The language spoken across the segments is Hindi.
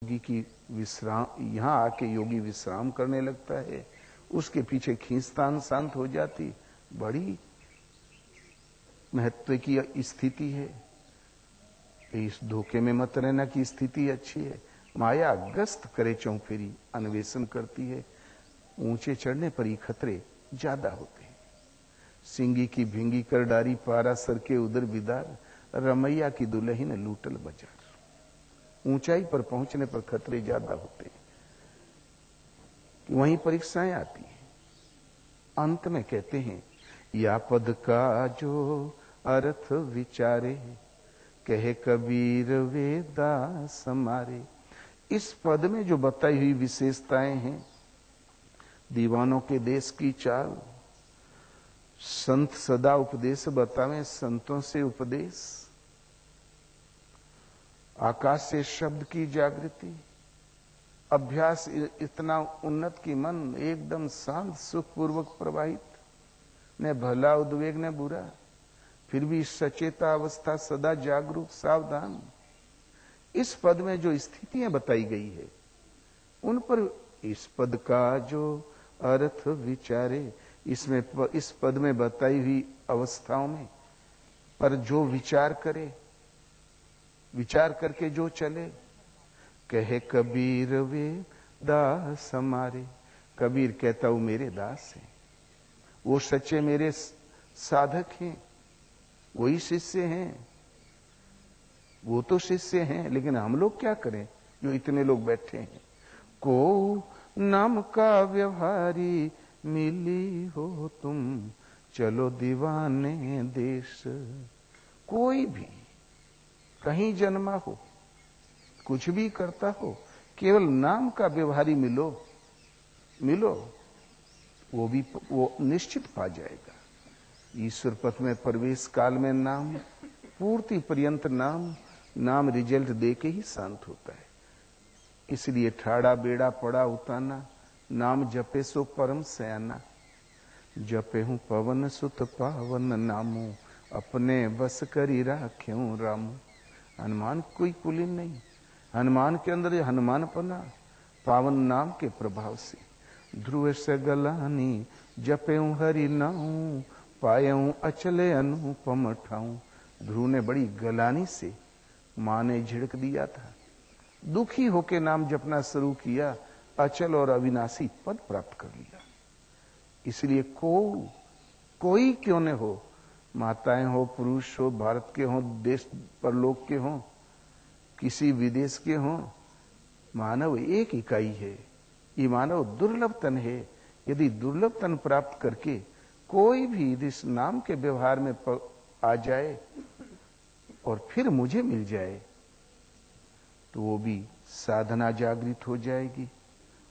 योगी की विश्राम, यहां आके योगी विश्राम करने लगता है, उसके पीछे खींचतान शांत हो जाती। बड़ी महत्व की स्थिति है। इस धोखे में मत रहना की स्थिति अच्छी है। माया गस्त करे चौफेरी, अन्वेषण करती है। ऊंचे चढ़ने पर ही खतरे ज्यादा होते हैं। सिंगी की भिंगी कर डारी, पारा सर के उधर बिदार, रमैया की दुल्हन लूटल बाजार। ऊंचाई पर पहुंचने पर खतरे ज्यादा होते हैं, वहीं परीक्षाएं आती हैं। अंत में कहते हैं, या पद का जो अर्थ विचारे, कहे कबीर वेदास हमारे। इस पद में जो बताई हुई विशेषताएं हैं, दीवानों के देश की चाल, संत सदा उपदेश बतावें, संतों से उपदेश, आकाश से शब्द की जागृति, अभ्यास इतना उन्नत कि मन एकदम शांत सुखपूर्वक प्रवाहित, न भला उद्वेग न बुरा, फिर भी सचेता अवस्था, सदा जागरूक सावधान। इस पद में जो स्थितियां बताई गई है उन पर, इस पद का जो अर्थ विचारे, इसमें इस पद में बताई हुई अवस्थाओं में पर जो विचार करे, विचार करके जो चले, कहे कबीर वे दास हमारे। कबीर कहता हूं मेरे दास हैं, वो सच्चे मेरे साधक हैं, वही शिष्य हैं। वो तो शिष्य हैं, लेकिन हम लोग क्या करें जो इतने लोग बैठे हैं। को नाम का व्यवहारी मिली हो तुम, चलो दीवाने देश। कोई भी कहीं जन्मा हो, कुछ भी करता हो, केवल नाम का व्यवहारी मिलो, वो निश्चित पा जाएगा। ईश्वर पथ में प्रवेश काल में नाम, पूर्ति पर्यंत नाम रिजल्ट दे के ही शांत होता है। इसलिए ठाड़ा बेड़ा पड़ा उताना, नाम जपे सो परम सयाना। जपे हूं पवन सुत पावन नामो, अपने बस करी राख्यूं रामो। हनुमान कोई कुलीन नहीं, हनुमान के अंदर ये हनुमानपना पावन नाम के प्रभाव से। ध्रुव से गलानी जपेऊं हरि नाऊं, पायऊं अचले अनुपम ठाऊं। ध्रुव ने बड़ी गलानी से मां ने झिड़क दिया था, दुखी होके नाम जपना शुरू किया, अचल और अविनाशी पद प्राप्त कर लिया। इसलिए कोई क्यों न हो, माताएं हो, पुरुष हो, भारत के हो, देश परलोक के हो, किसी विदेश के हो, मानव एक इकाई है। ये मानव दुर्लभ तन है। यदि दुर्लभ तन प्राप्त करके कोई भी इस नाम के व्यवहार में आ जाए और फिर मुझे मिल जाए, तो वो भी साधना जागृत हो जाएगी।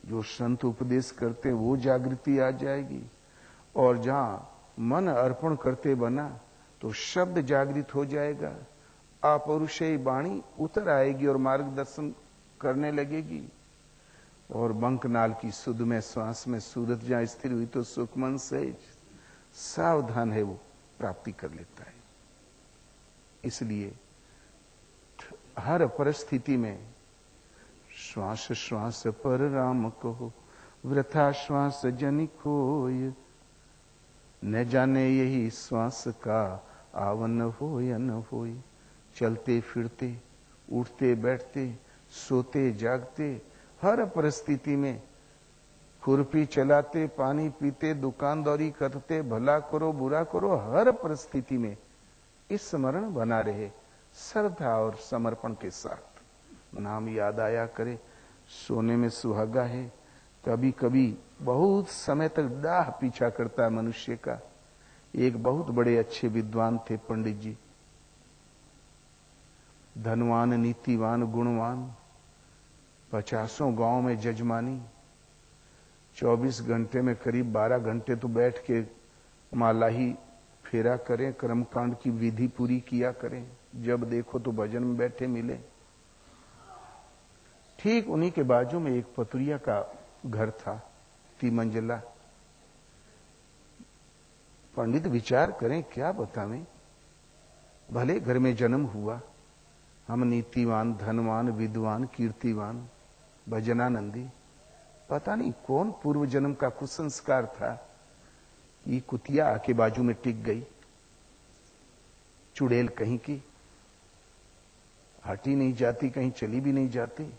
जो संत उपदेश करते वो जागृति आ जाएगी। और जहां मन अर्पण करते बना तो शब्द जागृत हो जाएगा। अपौरुषेय वाणी उतर आएगी और मार्गदर्शन करने लगेगी। और बंकनाल की सुध में श्वास में सूरत जहां स्थिर हुई तो सुखमन सहज सावधान है, वो प्राप्ति कर लेता है। इसलिए हर परिस्थिति में श्वास श्वास पर राम कहो, वृथा श्वास जनि खोय। न जाने यही श्वास का आवन हो या न होय। चलते फिरते, उठते बैठते, सोते जागते, हर परिस्थिति में खुरपी चलाते, पानी पीते, दुकानदारी करते, भला करो बुरा करो, हर परिस्थिति में इस स्मरण बना रहे, श्रद्धा और समर्पण के साथ नाम याद आया करे। सोने में सुहागा है। कभी कभी बहुत समय तक दाह पीछा करता है मनुष्य का। एक बहुत बड़े अच्छे विद्वान थे पंडित जी, धनवान, नीतिवान, गुणवान, 50 गांव में जजमानी, 24 घंटे में करीब 12 घंटे तो बैठ के मालाही फेरा करें, कर्मकांड की विधि पूरी किया करें। जब देखो तो भजन में बैठे मिले। ठीक उन्हीं के बाजू में एक पतुरिया का घर था, 3 मंजिला। पंडित विचार करें, क्या बतावें, भले घर में जन्म हुआ, हम नीतिवान, धनवान, विद्वान, कीर्तिवान, भजनानंदी। पता नहीं कौन पूर्व जन्म का कुसंस्कार था, ये कुतिया आके बाजू में टिक गई, चुड़ैल कहीं की, हटी नहीं जाती, कहीं चली भी नहीं जाती।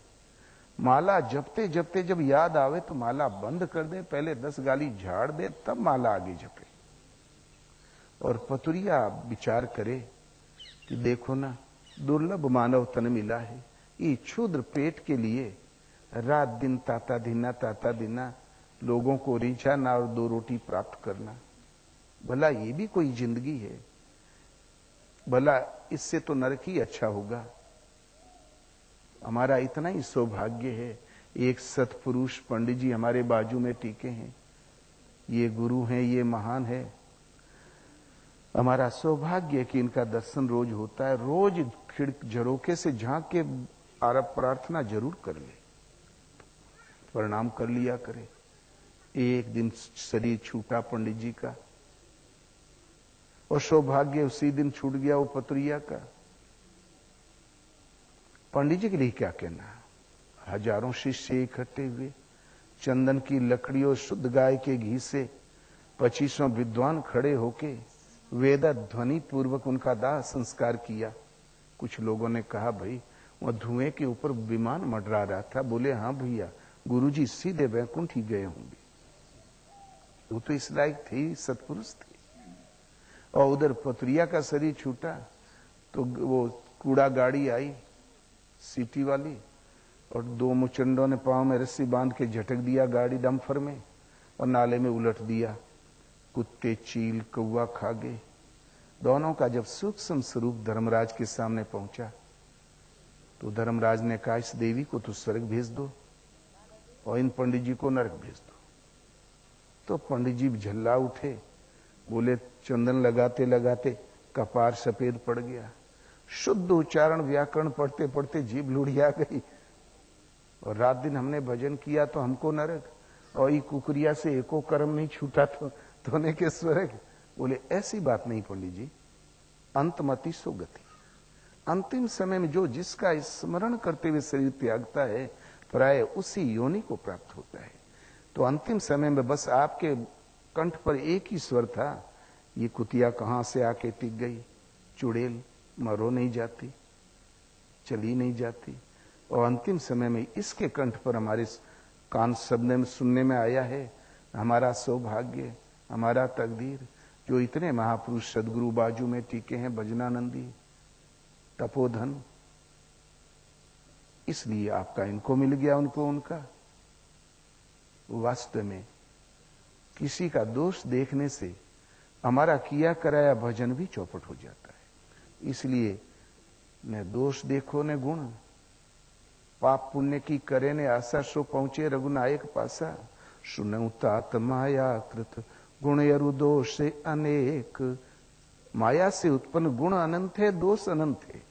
माला जपते जपते जब याद आवे तो माला बंद कर दे, पहले 10 गाली झाड़ दे, तब माला आगे जपे। और पतुरिया विचार करे कि देखो ना, दुर्लभ मानव तन मिला है, ये क्षुद्र पेट के लिए रात दिन ताता दीना लोगों को रिझाना और 2 रोटी प्राप्त करना, भला ये भी कोई जिंदगी है? भला इससे तो नरक ही अच्छा होगा। हमारा इतना ही सौभाग्य है, एक सत्पुरुष पंडित जी हमारे बाजू में टीके हैं, ये गुरु हैं, ये महान है। हमारा सौभाग्य है कि इनका दर्शन रोज होता है, रोज खिड़क झरोके से झांक के आरब प्रार्थना जरूर कर ले, प्रणाम कर लिया करे। एक दिन शरीर छूटा पंडित जी का, और सौभाग्य उसी दिन छूट गया वो पतुरिया का। पंडित जी के लिए क्या कहना, हजारों शिष्य इकट्ठे हुए, चंदन की लकड़ी और शुद्ध गाय के घी से 25 विद्वान खड़े होके वेद ध्वनि पूर्वक उनका दाह संस्कार किया। कुछ लोगों ने कहा, भाई वह धुएं के ऊपर विमान मंडरा रहा था। बोले, हाँ भैया, गुरुजी सीधे वैकुंठ ही गए होंगे, वो तो इस लायक थे, सत्पुरुष थे। और उधर पतुरिया का शरीर छूटा तो वो कूड़ा गाड़ी आई सीटी वाली, और 2 मुचंडों ने पांव में रस्सी बांध के झटक दिया गाड़ी डंफर में और नाले में उलट दिया। कुत्ते, चील, कौवा खा गए। दोनों का जब सूक्ष्म स्वरूप धर्मराज के सामने पहुंचा तो धर्मराज ने कहा, इस देवी को तो स्वर्ग भेज दो और इन पंडित जी को नरक भेज दो। तो पंडित जी झल्ला उठे, बोले, चंदन लगाते लगाते कपार सफेद पड़ गया, शुद्ध उच्चारण व्याकरण पढ़ते पढ़ते जीभ लुढ़िया गई, और रात दिन हमने भजन किया तो हमको नरक, और ये कुकुरिया से एको कर्म नहीं छूटा तो ने के स्वर्ग। बोले, ऐसी बात नहीं पंडित जी, अंतमति सो गति। अंतिम समय में जो जिसका स्मरण करते हुए शरीर त्यागता है, प्राय उसी योनि को प्राप्त होता है। तो अंतिम समय में बस आपके कंठ पर एक ही स्वर था, ये कुतिया कहां से आके टिक गई, चुड़ैल मरो नहीं जाती, चली नहीं जाती, और अंतिम समय में इसके कंठ पर हमारे कान शब्द में सुनने में आया है। हमारा सौभाग्य, हमारा तकदीर, जो इतने महापुरुष सदगुरु बाजू में टीके हैं, भजनानंदी, तपोधन, इसलिए आपका इनको मिल गया, उनको उनका। वास्तव में किसी का दोष देखने से हमारा किया कराया भजन भी चौपट हो जाता है। इसलिए न दोष देखो न गुण, पाप पुण्य की करे ने आशा, सो पहुंचे रघुनायक पासा। सुनऊ तात माया कृत गुण यरु दोष से अनेक, माया से उत्पन्न गुण अनंत है, दोष अनंत है।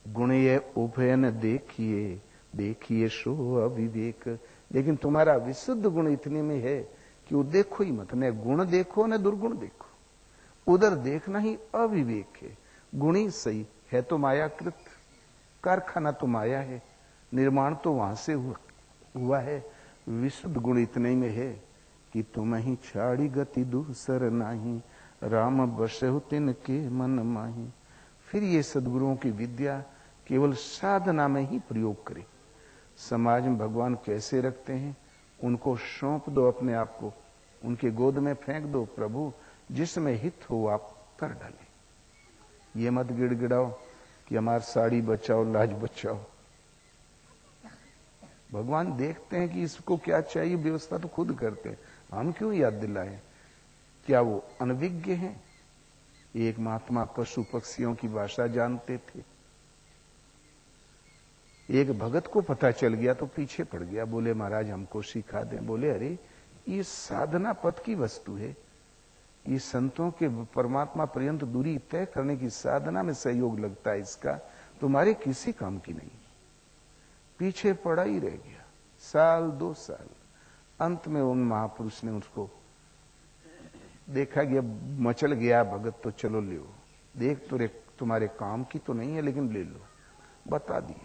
गुण ये उभयन देखिए, देखिए सो अविवेक। लेकिन तुम्हारा विशुद्ध गुण इतने में है कि वो देखो ही मत, न गुण देखो न दुर्गुण देखो, उधर देखना ही अविवेक है। गुण ही सही है तो मायाकृत, कारखाना तो माया है, निर्माण तो वहां से हुआ है। विशुद्ध गुण इतने में है कि तुम ही छाड़ी गति दूसर नाही, राम बसहु तिनके मन माही। फिर ये सदगुरुओं की विद्या केवल साधना में ही प्रयोग करें। समाज में भगवान कैसे रखते हैं, उनको सौंप दो अपने आप को, उनके गोद में फेंक दो, प्रभु जिसमें हित हो आप कर डालें। ये मत गिड़गिड़ाओ कि हमारी साड़ी बचाओ, लाज बचाओ। भगवान देखते हैं कि इसको क्या चाहिए, व्यवस्था तो खुद करते हैं, हम क्यों याद दिलाएं? क्या वो अनभिज्ञ हैं? एक महात्मा पशु पक्षियों की भाषा जानते थे। एक भगत को पता चल गया तो पीछे पड़ गया, बोले महाराज हमको सिखा दें। बोले अरे ये साधना पथ की वस्तु है, ये संतों के परमात्मा पर्यंत दूरी तय करने की साधना में सहयोग लगता है, इसका तुम्हारे किसी काम की नहीं। पीछे पड़ा ही रह गया, 1-2 साल। अंत में उन महापुरुष ने उसको देखा कि अब मचल गया भगत, तो चलो ले, देख तो तुम्हारे काम की तो नहीं है लेकिन ले लो, बता दिया।